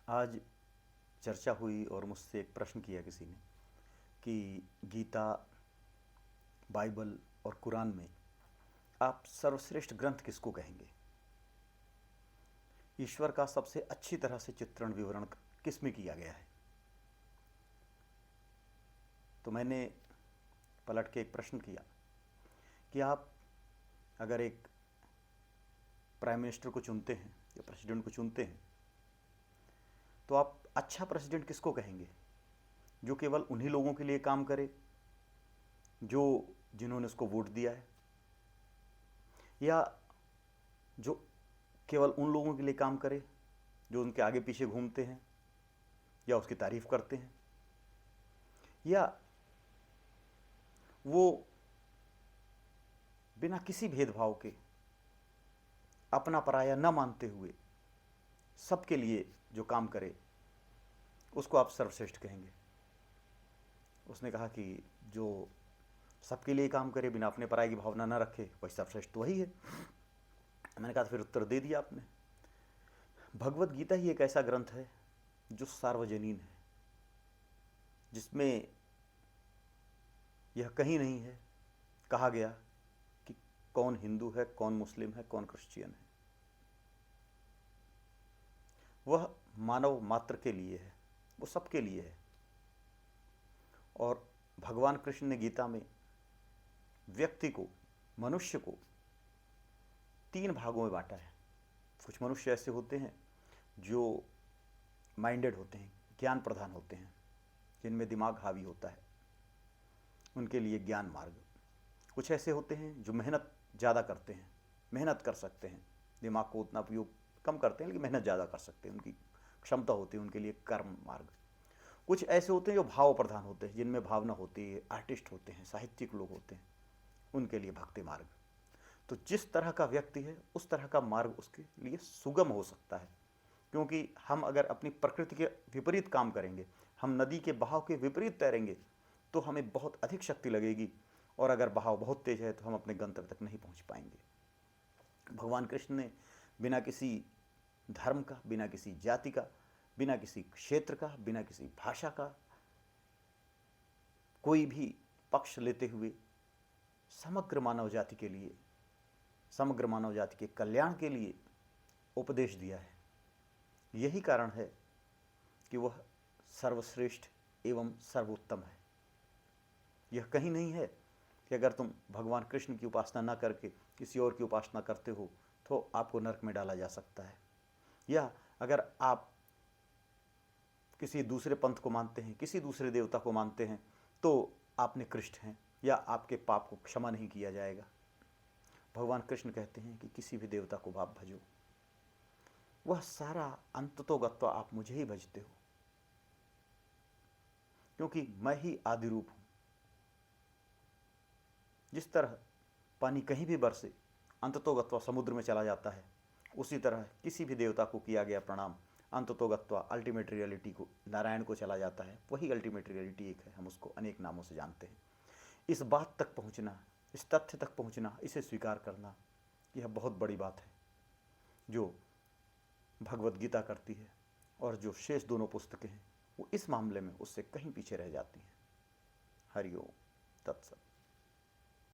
आज चर्चा हुई और मुझसे एक प्रश्न किया किसी ने कि गीता, बाइबल और कुरान में आप सर्वश्रेष्ठ ग्रंथ किसको कहेंगे? ईश्वर का सबसे अच्छी तरह से चित्रण विवरण किस में किया गया है? तो मैंने पलट के एक प्रश्न किया कि आप अगर एक प्राइम मिनिस्टर को चुनते हैं या प्रेसिडेंट को चुनते हैं तो आप अच्छा प्रेसिडेंट किसको कहेंगे? जो केवल उन्हीं लोगों के लिए काम करे जो जिन्होंने उसको वोट दिया है, या जो केवल उन लोगों के लिए काम करे जो उनके आगे पीछे घूमते हैं या उसकी तारीफ करते हैं, या वो बिना किसी भेदभाव के अपना पराया न मानते हुए सबके लिए जो काम करे उसको आप सर्वश्रेष्ठ कहेंगे? उसने कहा कि जो सबके लिए काम करे, बिना अपने पराये की भावना न रखे, वही सर्वश्रेष्ठ तो वही है। मैंने कहा फिर उत्तर दे दिया आपने। भगवत गीता ही एक ऐसा ग्रंथ है जो सार्वजनीन है, जिसमें यह कहीं नहीं है कहा गया कि कौन हिंदू है, कौन मुस्लिम है, कौन क्रिश्चियन है। वह मानव मात्र के लिए है, वो सबके लिए है। और भगवान कृष्ण ने गीता में व्यक्ति को, मनुष्य को 3 भागों में बांटा है। कुछ मनुष्य ऐसे होते हैं जो माइंडेड होते हैं, ज्ञान प्रधान होते हैं, जिनमें दिमाग हावी होता है, उनके लिए ज्ञान मार्ग। कुछ ऐसे होते हैं जो मेहनत ज़्यादा करते हैं, मेहनत कर सकते हैं, दिमाग को उतना उपयोग कम करते हैं लेकिन मेहनत ज़्यादा कर सकते हैं, उनकी क्षमता होती है, उनके लिए कर्म मार्ग। कुछ ऐसे होते हैं जो भाव प्रधान होते हैं, जिनमें भावना होती है, आर्टिस्ट होते हैं, साहित्यिक लोग होते हैं, उनके लिए भक्ति मार्ग। तो जिस तरह का व्यक्ति है उस तरह का मार्ग उसके लिए सुगम हो सकता है, क्योंकि हम अगर अपनी प्रकृति के विपरीत काम करेंगे, हम नदी के बहाव के विपरीत तैरेंगे तो हमें बहुत अधिक शक्ति लगेगी, और अगर बहाव बहुत तेज है तो हम अपने गंतव्य तक नहीं पहुंच पाएंगे। भगवान कृष्ण ने बिना किसी धर्म का, बिना किसी जाति का, बिना किसी क्षेत्र का, बिना किसी भाषा का कोई भी पक्ष लेते हुए समग्र मानव जाति के लिए, समग्र मानव जाति के कल्याण के लिए उपदेश दिया है। यही कारण है कि वह सर्वश्रेष्ठ एवं सर्वोत्तम है। यह कहीं नहीं है कि अगर तुम भगवान कृष्ण की उपासना न करके किसी और की उपासना करते हो तो आपको नरक में डाला जा सकता है, या अगर आप किसी दूसरे पंथ को मानते हैं, किसी दूसरे देवता को मानते हैं तो आप निकृष्ट हैं, या आपके पाप को क्षमा नहीं किया जाएगा। भगवान कृष्ण कहते हैं कि किसी भी देवता को आप भजो, वह सारा अंततोगत्वा आप मुझे ही भजते हो, क्योंकि मैं ही आदि रूप हूं। जिस तरह पानी कहीं भी बरसे अंततोगत्वा समुद्र में चला जाता है, उसी तरह किसी भी देवता को किया गया प्रणाम अंततोगत्वा अल्टीमेट रियलिटी को, नारायण को चला जाता है। वही अल्टीमेट रियलिटी एक है, हम उसको अनेक नामों से जानते हैं। इस बात तक पहुंचना, इस तथ्य तक पहुंचना, इसे स्वीकार करना, यह बहुत बड़ी बात है जो भगवत गीता करती है, और जो शेष दोनों पुस्तकें हैं वो इस मामले में उससे कहीं पीछे रह जाती हैं। हरि ओम तत्सत।